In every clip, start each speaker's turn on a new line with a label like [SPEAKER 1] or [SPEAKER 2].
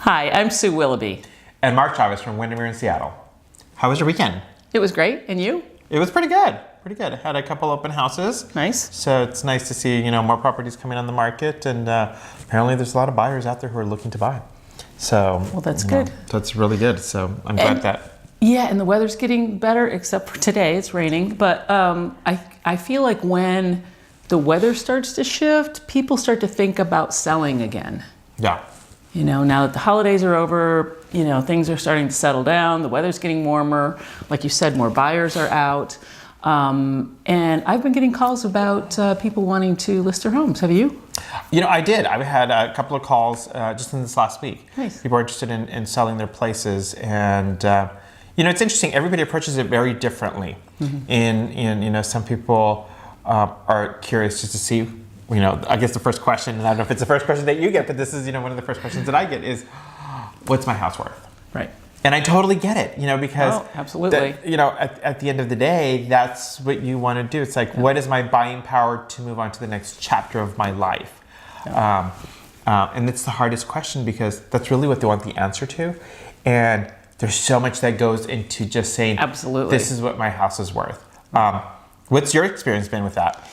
[SPEAKER 1] Hi, I'm Sue Willoughby.
[SPEAKER 2] And Mark Chavez from Windermere in Seattle. How was your weekend?
[SPEAKER 1] It was great, and you?
[SPEAKER 2] It was pretty good. Pretty good. I had a couple open houses.
[SPEAKER 1] Nice.
[SPEAKER 2] So it's nice to see, more properties coming on the market, and apparently there's a lot of buyers out there who are looking to buy. So
[SPEAKER 1] well, that's good.
[SPEAKER 2] That's really good. So I'm glad that.
[SPEAKER 1] Yeah, and the weather's getting better, except for today. It's raining, but I feel like when the weather starts to shift, people start to think about selling again.
[SPEAKER 2] Yeah.
[SPEAKER 1] Now that the holidays are over, things are starting to settle down. The weather's getting warmer. Like you said, more buyers are out. And I've been getting calls about people wanting to list their homes. Have you?
[SPEAKER 2] I did. I had a couple of calls just in this last week.
[SPEAKER 1] Nice.
[SPEAKER 2] People are interested in selling their places. And, it's interesting. Everybody approaches it very differently. Mm-hmm. Some people are curious just to see, I guess the first question, and I don't know if it's the first question that you get, but this is, one of the first questions that I get is, what's my house worth?
[SPEAKER 1] Right.
[SPEAKER 2] And I totally get it, because
[SPEAKER 1] absolutely.
[SPEAKER 2] At the end of the day, that's what you want to do. It's like, what is my buying power to move on to the next chapter of my life? Yeah. And it's the hardest question because that's really what they want the answer to. And there's so much that goes into just saying,
[SPEAKER 1] absolutely,
[SPEAKER 2] this is what my house is worth. What's your experience been with that?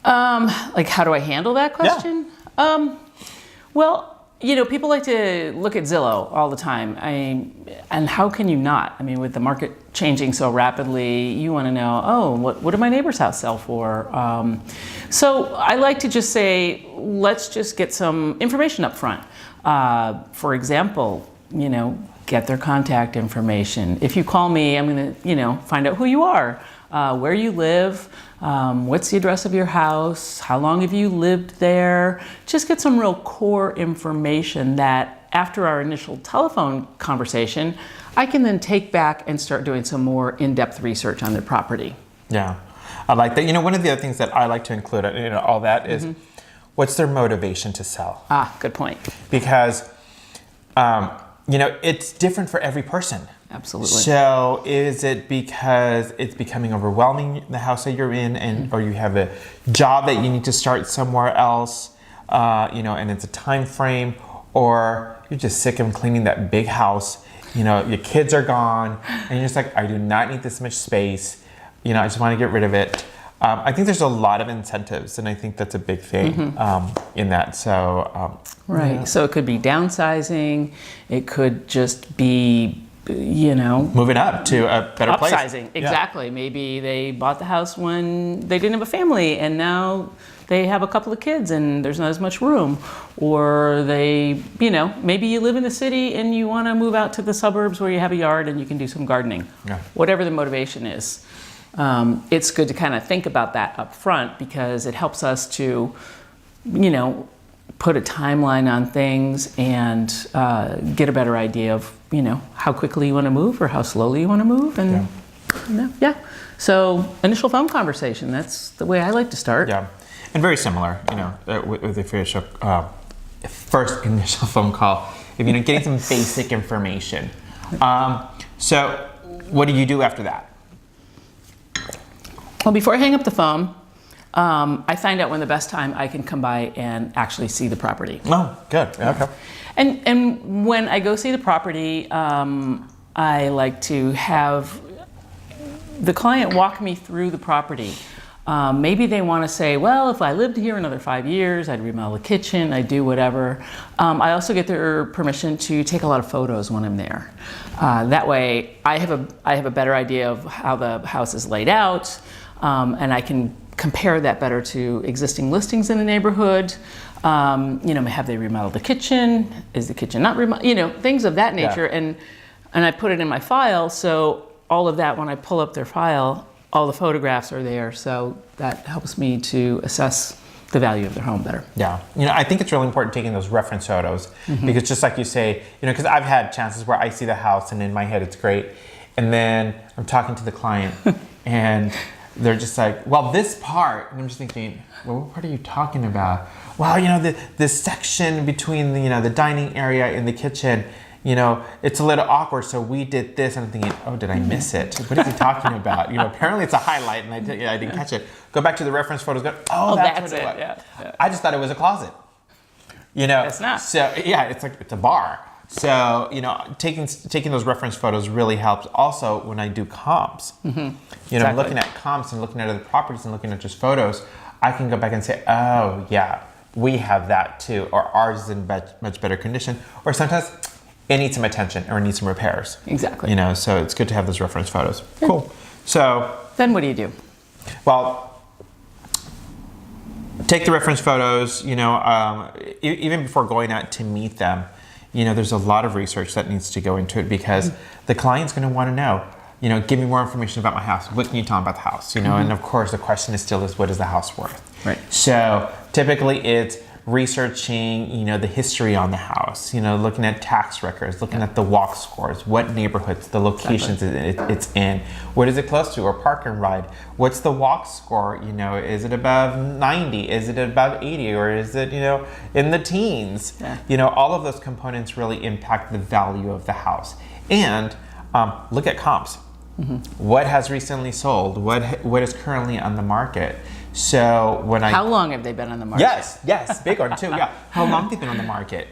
[SPEAKER 1] Like, how do I handle that question? Yeah. Well, people like to look at Zillow all the time. And how can you not? With the market changing so rapidly, you want to know, what did my neighbor's house sell for? So I like to just say, let's just get some information up front. For example, get their contact information. If you call me, I'm going to, find out who you are, where you live, what's the address of your house, how long have you lived there. Just get some real core information that after our initial telephone conversation, I can then take back and start doing some more in-depth research on their property.
[SPEAKER 2] Yeah, I like that. One of the other things that I like to include in all that is, what's their motivation to sell?
[SPEAKER 1] Good point.
[SPEAKER 2] Because, it's different for every person.
[SPEAKER 1] Absolutely.
[SPEAKER 2] So is it because it's becoming overwhelming, the house that you're in, or you have a job that you need to start somewhere else, and it's a time frame, or you're just sick of cleaning that big house, your kids are gone, and you're just like, I do not need this much space, I just want to get rid of it. I think there's a lot of incentives, and I think that's a big thing in that. So
[SPEAKER 1] right. Yeah. So it could be downsizing. It could just be,
[SPEAKER 2] moving up to a better place.
[SPEAKER 1] Upsizing, exactly. Yeah. Maybe they bought the house when they didn't have a family, and now they have a couple of kids, and there's not as much room. Or they, maybe you live in the city and you want to move out to the suburbs where you have a yard and you can do some gardening. Yeah. Whatever the motivation is. It's good to kind of think about that up front because it helps us to, put a timeline on things and get a better idea of, how quickly you want to move or how slowly you want to move. And so initial phone conversation, that's the way I like to start.
[SPEAKER 2] Yeah, and very similar, with the first initial phone call, if getting some basic information. So what do you do after that?
[SPEAKER 1] Well, before I hang up the phone, I find out when the best time I can come by and actually see the property.
[SPEAKER 2] Oh, good. Okay.
[SPEAKER 1] And when I go see the property, I like to have the client walk me through the property. Maybe they want to say, well, if I lived here another 5 years, I'd remodel the kitchen, I'd do whatever. I also get their permission to take a lot of photos when I'm there. That way, I have a better idea of how the house is laid out, and I can compare that better to existing listings in the neighborhood. Have they remodeled the kitchen? Is the kitchen not remodeled? Things of that nature. Yeah. And I put it in my file, so all of that, when I pull up their file, all the photographs are there, so that helps me to assess the value of their home better.
[SPEAKER 2] Yeah, I think it's really important taking those reference photos because just like you say, because I've had chances where I see the house and in my head it's great, and then I'm talking to the client and they're just like, well, this part, and I'm just thinking, well, what part are you talking about? Well, this section between the dining area and the kitchen, it's a little awkward, so we did this. And I'm thinking, oh, did I miss it? What is he talking about? Apparently it's a highlight, and I didn't catch it. Go back to the reference photos. Go, that's what it was.
[SPEAKER 1] Yeah.
[SPEAKER 2] I just thought it was a closet.
[SPEAKER 1] It's not.
[SPEAKER 2] So yeah, it's a bar. So, taking those reference photos really helps. Also, when I do comps,
[SPEAKER 1] Exactly.
[SPEAKER 2] looking at comps and looking at other properties and looking at just photos, I can go back and say, oh yeah, we have that too, or ours is in much better condition, or sometimes it needs some attention or it needs some repairs.
[SPEAKER 1] Exactly.
[SPEAKER 2] So it's good to have those reference photos. Cool. So
[SPEAKER 1] Then what do you do?
[SPEAKER 2] well, take the reference photos, even before going out to meet them, there's a lot of research that needs to go into it because the client's going to want to know, give me more information about my house. What can you tell me about the house? And of course the question is still what is the house worth?
[SPEAKER 1] Right.
[SPEAKER 2] So typically it's researching, the history on the house, looking at tax records, looking at the walk scores, what neighborhoods, the locations it's in, what is it close to, or park and ride, what's the walk score, is it above 90, is it above 80, or is it, in the teens?
[SPEAKER 1] Yeah.
[SPEAKER 2] All of those components really impact the value of the house. And look at comps. What has recently sold? What is currently on the market? So
[SPEAKER 1] How long have they been on the market?
[SPEAKER 2] Yes, big one too. Yeah, how long have they been on the market?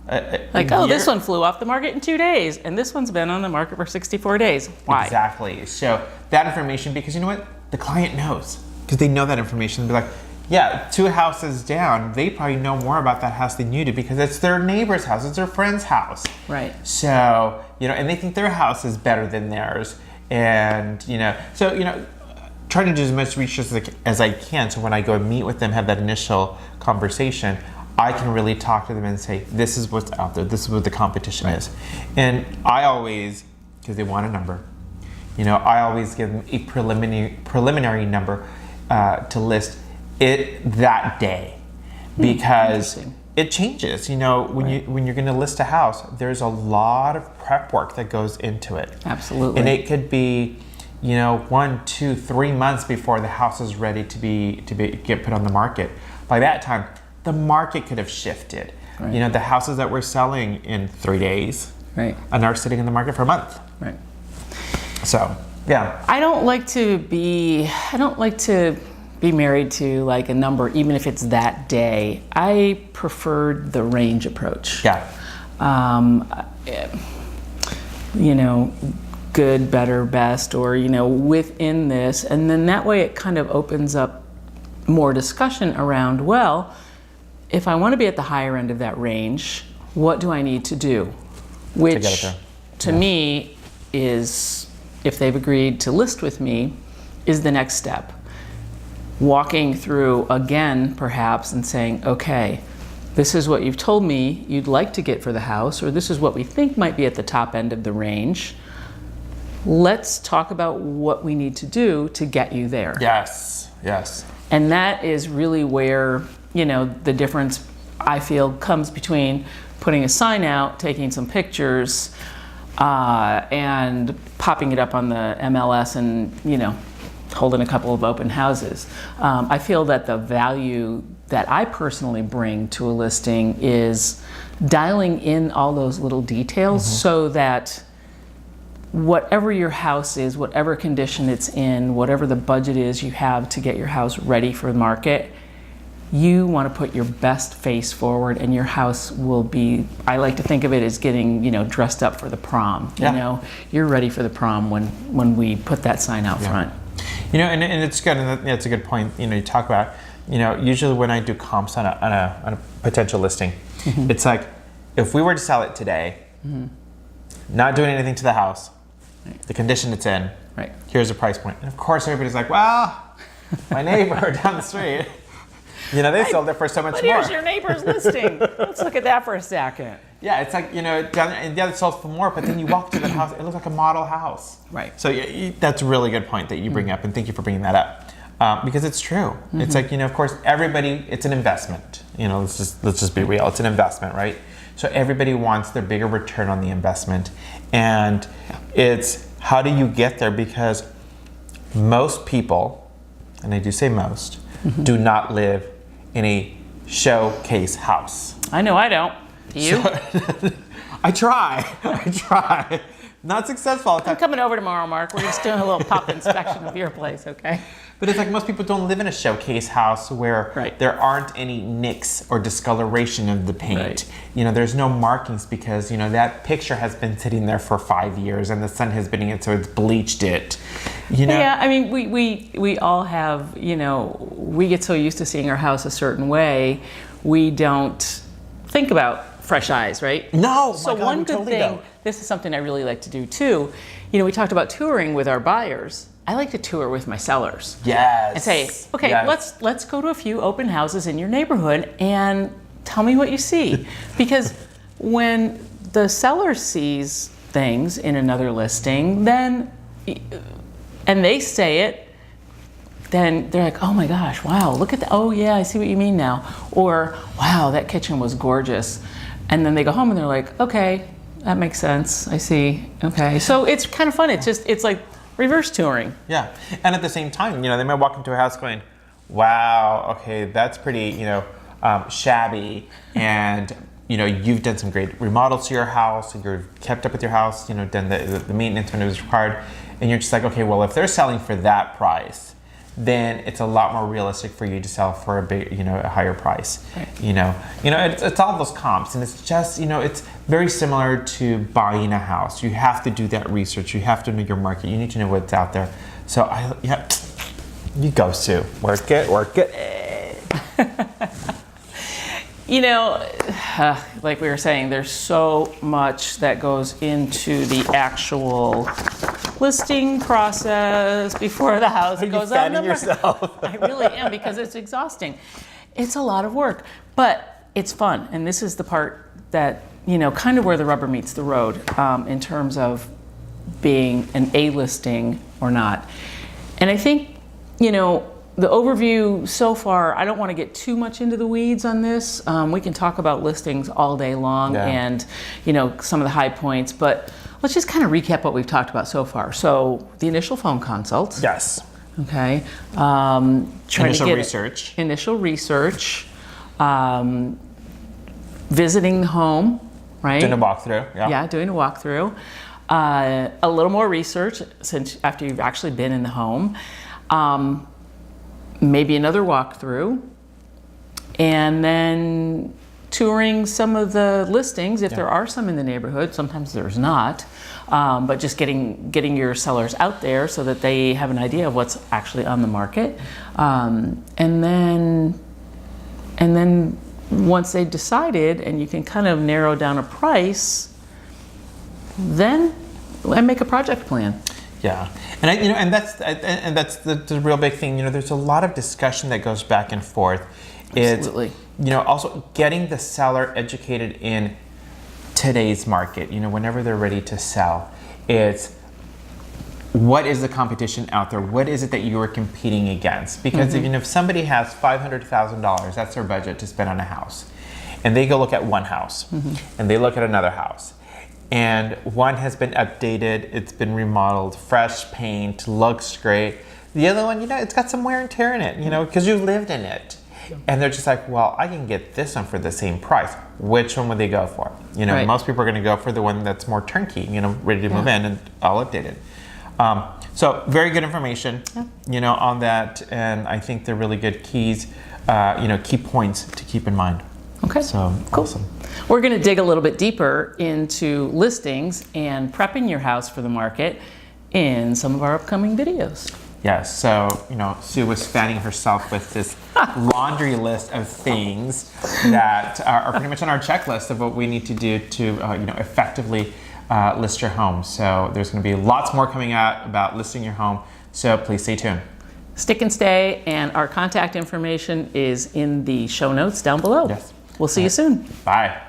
[SPEAKER 1] This one flew off the market in 2 days, and this one's been on the market for 64 days. Why?
[SPEAKER 2] Exactly. So that information, because you know what, the client knows, because they know that information. They're like, yeah, 2 houses down, they probably know more about that house than you do because it's their neighbor's house, it's their friend's house.
[SPEAKER 1] Right.
[SPEAKER 2] So and they think their house is better than theirs, and trying to do as much research as I can, so when I go and meet with them, have that initial conversation, I can really talk to them and say, this is what's out there, this is what the competition is. And I always, because they want a number, I always give them a preliminary number to list it that day, because it changes. When you're going to list a house, there's a lot of prep work that goes into it.
[SPEAKER 1] Absolutely.
[SPEAKER 2] And it could be 1, 2, 3 months before the house is ready to get put on the market. By that time, the market could have shifted.
[SPEAKER 1] Right.
[SPEAKER 2] The houses that we're selling in 3 days
[SPEAKER 1] Right.
[SPEAKER 2] and are sitting in the market for a month.
[SPEAKER 1] Right.
[SPEAKER 2] So, yeah.
[SPEAKER 1] I don't like to be married to like a number, even if it's that day. I preferred the range approach.
[SPEAKER 2] Yeah.
[SPEAKER 1] Good, better, best, or within this, and then that way it kind of opens up more discussion around, well, if I want to be at the higher end of that range, what do I need to do? Which to me is, if they've agreed to list with me, is the next step. Walking through again perhaps and saying, okay, this is what you've told me you'd like to get for the house, or this is what we think might be at the top end of the range. Let's talk about what we need to do to get you there.
[SPEAKER 2] Yes.
[SPEAKER 1] And that is really where, the difference I feel comes between putting a sign out, taking some pictures, and popping it up on the MLS and, holding a couple of open houses. I feel that the value that I personally bring to a listing is dialing in all those little details so that whatever your house is, whatever condition it's in, whatever the budget is you have to get your house ready for the market, you want to put your best face forward, and your house will be, I like to think of it as getting, dressed up for the prom. You're ready for the prom when we put that sign out front.
[SPEAKER 2] And it's good, and that's a good point. You talk about, usually when I do comps on a potential listing, it's like, if we were to sell it today, not doing anything to the house, the condition it's in, here's the price point. And of course everybody's like, well, my neighbor down the street, they sold it for so much more.
[SPEAKER 1] Here's your neighbor's listing. Let's look at that for a second.
[SPEAKER 2] Yeah, it's like, it sold for more, but then you walk to the house, it looks like a model house.
[SPEAKER 1] Right.
[SPEAKER 2] So that's a really good point that you bring up, and thank you for bringing that up. Because it's true. It's like, of course, everybody, it's an investment. Let's just be real. It's an investment, right? So everybody wants their bigger return on the investment. And it's, how do you get there? Because most people, and I do say most, do not live in a showcase house.
[SPEAKER 1] I know I don't. Do you?
[SPEAKER 2] I try. Not successful all the time.
[SPEAKER 1] I'm coming over tomorrow, Mark. We're just doing a little pop inspection of your place, okay?
[SPEAKER 2] But it's like most people don't live in a showcase house where
[SPEAKER 1] Right.
[SPEAKER 2] there aren't any nicks or discoloration of the paint.
[SPEAKER 1] Right.
[SPEAKER 2] You know, there's no markings because, you know, that picture has been sitting there for 5 years and the sun has been in it, so it's bleached it. You know?
[SPEAKER 1] Yeah, I mean, we all have, you know, we get so used to seeing our house a certain way, we don't think about fresh eyes, right?
[SPEAKER 2] No,
[SPEAKER 1] So
[SPEAKER 2] my God,
[SPEAKER 1] one
[SPEAKER 2] we
[SPEAKER 1] good
[SPEAKER 2] totally
[SPEAKER 1] thing,
[SPEAKER 2] don't.
[SPEAKER 1] this is something I really like to do too. You know, we talked about touring with our buyers. I like to tour with my sellers.
[SPEAKER 2] Yes.
[SPEAKER 1] And say, okay,
[SPEAKER 2] Yes.
[SPEAKER 1] let's go to a few open houses in your neighborhood and tell me what you see. Because when the seller sees things in another listing, then, and they say it, then they're like, oh my gosh, wow, look at that. Oh yeah, I see what you mean now. Or, wow, that kitchen was gorgeous. And then they go home and they're like, okay, that makes sense. I see. Okay. So it's kind of fun. It's like reverse touring.
[SPEAKER 2] Yeah. And at the same time, you know, they might walk into a house going, wow, okay, that's pretty, you know, shabby. And, you know, you've done some great remodels to your house, and you've kept up with your house, you know, done the maintenance when it was required. And you're just like, okay, well, if they're selling for that price, then it's a lot more realistic for you to sell for a big, you know, a higher price.
[SPEAKER 1] Right.
[SPEAKER 2] You know, it's all those comps, and it's just, you know, it's very similar to buying a house. You have to do that research. You have to know your market. You need to know what's out there. So yeah, you go, Sue. Work it.
[SPEAKER 1] You know, like we were saying, there's so much that goes into the actual listing process before the house goes on the market.
[SPEAKER 2] yourself?
[SPEAKER 1] I really am, because it's exhausting. It's a lot of work, but it's fun. And this is the part that, you know, kind of where the rubber meets the road in terms of being an A listing or not. And I think, you know, the overview so far, I don't want to get too much into the weeds on this. We can talk about listings all day long and, you know, some of the high points, but let's just kind of recap what we've talked about so far. So the initial phone consults.
[SPEAKER 2] Yes.
[SPEAKER 1] Okay.
[SPEAKER 2] Initial research.
[SPEAKER 1] Initial research. Visiting the home, right?
[SPEAKER 2] Doing a walkthrough. Yeah.
[SPEAKER 1] Yeah, doing a walkthrough. A little more research since after you've actually been in the home. Maybe another walkthrough. And then touring some of the listings, if there are some in the neighborhood. Sometimes there's not. But just getting your sellers out there so that they have an idea of what's actually on the market. And then once they decided and you can kind of narrow down a price, then I make a project plan.
[SPEAKER 2] Yeah, and that's the real big thing. You know, there's a lot of discussion that goes back and forth.
[SPEAKER 1] Absolutely.
[SPEAKER 2] It's, you know, also getting the seller educated in today's market. You know, whenever they're ready to sell, it's what is the competition out there? What is it that you are competing against? Because even if somebody has $500,000, that's their budget to spend on a house, and they go look at one house, and they look at another house, and one has been updated, it's been remodeled, fresh paint, looks great. The other one, you know, it's got some wear and tear in it, you know, because you lived in it. And they're just like, well, I can get this one for the same price. Which one would they go for? You know, most people are going to go for the one that's more turnkey, you know, ready to move in and all updated. So very good information, you know, on that. And I think they're really good keys, you know, key points to keep in mind.
[SPEAKER 1] Okay.
[SPEAKER 2] So
[SPEAKER 1] cool.
[SPEAKER 2] Awesome.
[SPEAKER 1] We're going to dig a little bit deeper into listings and prepping your house for the market in some of our upcoming videos.
[SPEAKER 2] Yes, so, you know, Sue was fanning herself with this laundry list of things that are pretty much on our checklist of what we need to do to, you know, effectively list your home. So there's going to be lots more coming out about listing your home, so please stay tuned.
[SPEAKER 1] Stick and stay, and our contact information is in the show notes down below.
[SPEAKER 2] Yes.
[SPEAKER 1] We'll see you soon.
[SPEAKER 2] Bye.